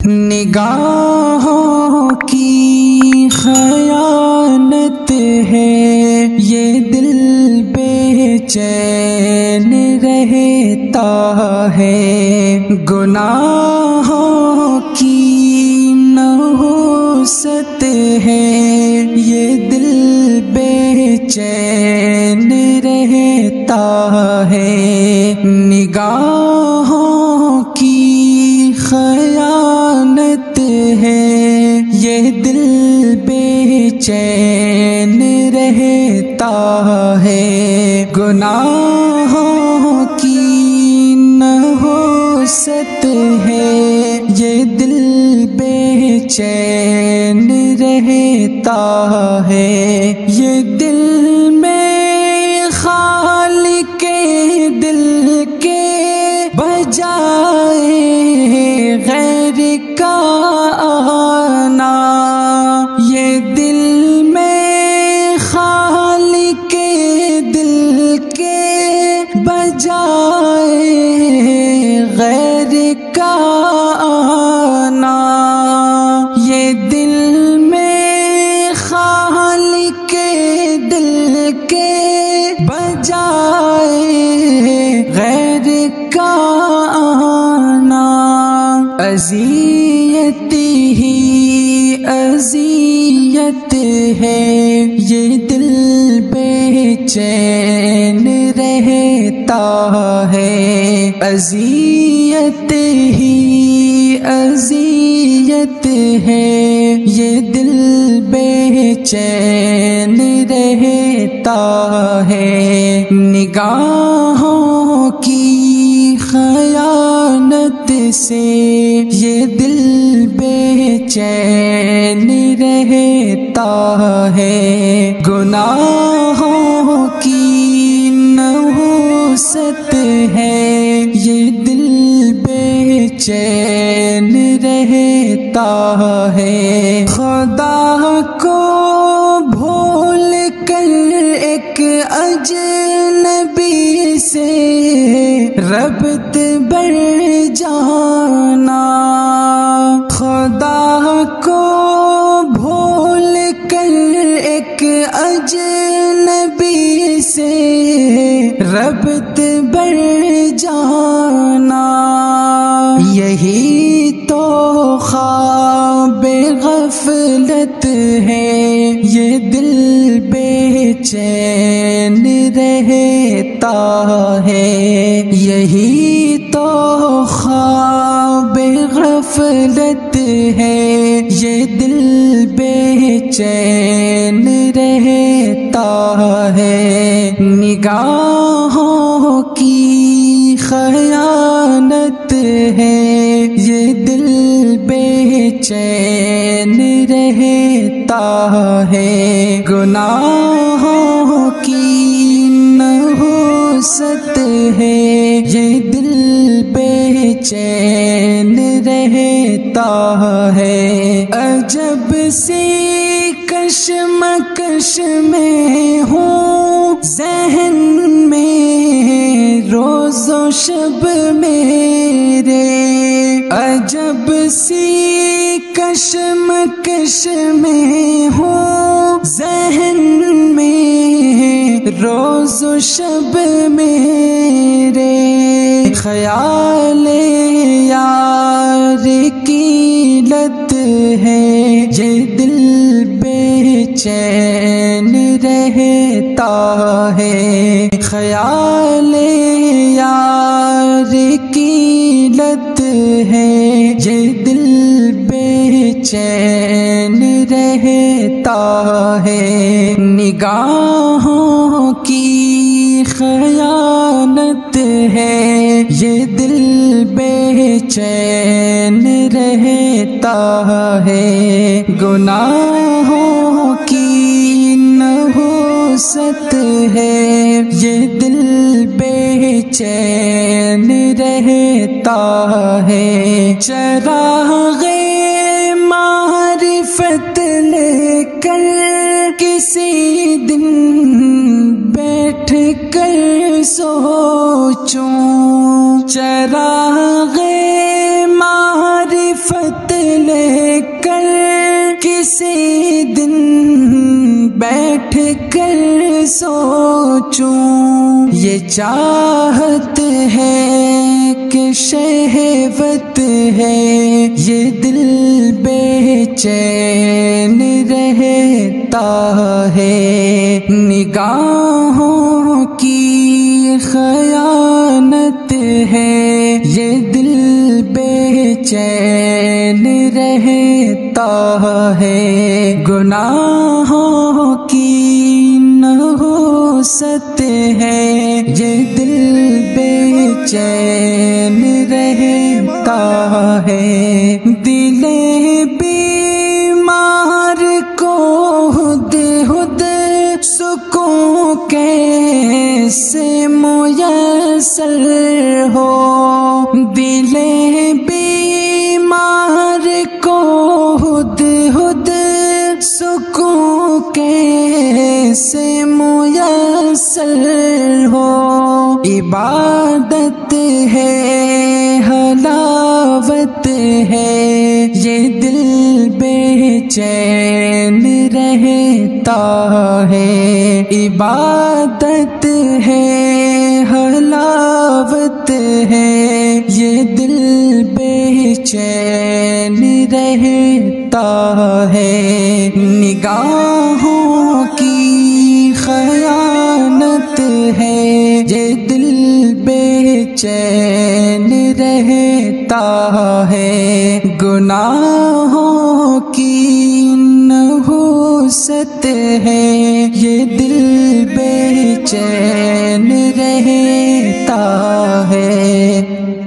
نگاہوں کی خیانت ہے یہ دل بے چین رہتا ہے، گناہوں کی نحوست ہے یہ دل بے چین رہتا ہے، نگاہوں کی خیانت ہے یہ دل بے چین رہتا ہے، گناہوں کی نحوست ہے یہ دل بے چین رہتا ہے، یہ دل میں خالق دل کے بجائے غیر کا آنا، یہ دل میں خالق دل کے بجائے غیر کا آنا، یہ دل میں خالق دل کے بجائے غیر کا آنا، اذیت ہی اذیت ہے یہ دل بے چین رہتا ہے، اذیت ہی اذیت ہے یہ دل بے چین رہتا ہے، نگاہوں کی خیانت سے یہ دل بے چین رہتا ہے، گناہوں کی نحوست ہے یہ دل بے چین رہتا ہے، خدا کو بھول کر ایک اجنبی سے ربط بڑھ جانا، خدا کو بھول کر ایک اجنبی سے ربط بڑھ جانا، یہی تو خواب غفلت ہے یہ دل بے چین رہتا ہے، یہی تو خواب غفلت ہے یہ دل بے چین رہتا ہے، نگاہوں کی خیانت ہے یہ دل بے چین رہتا ہے، گناہوں کی نحوست ہے یہ دل بے چین رہتا ہے، عجب سی کشمکش میں ہوں ذہن میں روز و شب میرے، عجب سی کشمکش میں ہوں ذہن میں روز و شب میرے، خیال یار کی لت ہے یہ دل بے چین رہتا ہے، خیال یار کی لت ہے یہ دل بے چین رہتا ہے، نگاہوں کی خیانت ہے یہ دل بے چین رہتا ہے، گناہوں کی نحوست ہے یہ دل بے چین رہتا ہے، چراغ معرفت لے کر کسی دن بیٹھ کر سوچوں، چراغ معرفت الفت لے کر کسی دن بیٹھ کر سوچوں، یہ چاہت ہے کہ شہوت ہے، یہ دل بے چین رہتا ہے، نگاہوں کی خیانت ہے، یہ دل بے چین رہتا ہے، گناہوں کی نحوست ہے، یہ دل بے چین رہتا ہے، دل بیمار کو خود خود سکون کیسے میسر ہو، دل بیمار کو خود خود سکون کیسے میسر ہو، عبادت ہے حلاوت ہے، یہ دل بے چین رہتا ہے، عبادت ہے حلاوت ہے، یہ دل بے چین رہتا ہے، نگاہوں کی خیانت ہے، یہ دل بے چین رہتا ہے، گناہوں کی نحوست ہے، یہ دل بے چین رہتا ہے۔